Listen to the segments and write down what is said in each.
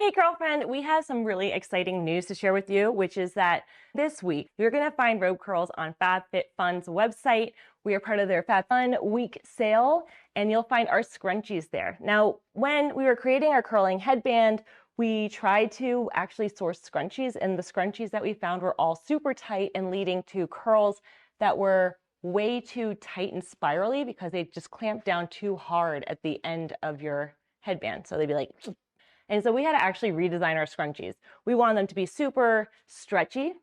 Hey girlfriend, we have some really exciting news to share with you, which is that this week you're going to find RobeCurls on FabFitFun's website. We are part of their FabFun week sale, and you'll find our scrunchies there. Now, when we were creating our curling headband, we tried to actually source scrunchies, and the scrunchies that we found were all super tight and leading to curls that were way too tight and spirally because they just clamped down too hard at the end of your headband. So they'd be like, and so we had to actually redesign our scrunchies. We wanted them to be super stretchy.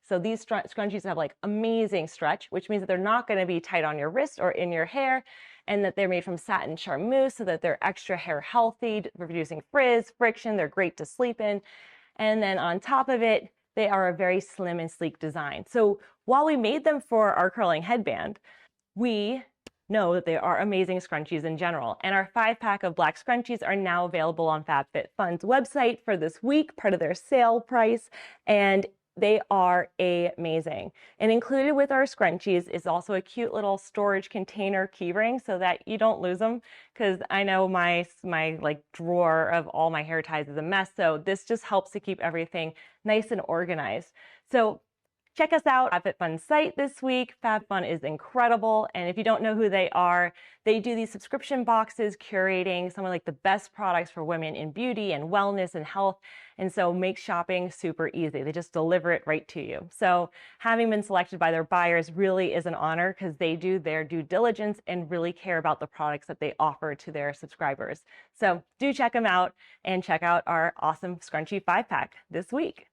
So these scrunchies have like amazing stretch, which means that they're not going to be tight on your wrist or in your hair, and that they're made from satin charmeuse so that they're extra hair healthy, reducing frizz, friction. They're great to sleep in. And then on top of it, they are a very slim and sleek design. So while we made them for our curling headband, we know that they are amazing scrunchies in general. And our 5-pack of black scrunchies are now available on FabFitFun's website for this week, part of their sale price. And they are amazing. And included with our scrunchies is also a cute little storage container keyring so that you don't lose them. Because I know my like drawer of all my hair ties is a mess. So this just helps to keep everything nice and organized. So check us out at FabFitFun's site this week. FabFun is incredible. And if you don't know who they do these subscription boxes curating some of like the best products for women in beauty and wellness and health. And so make shopping super easy. They just deliver it right to you. So having been selected by their buyers really is an honor because they do their due diligence and really care about the products that they offer to their subscribers. So do check them out and check out our awesome scrunchie 5-pack this week.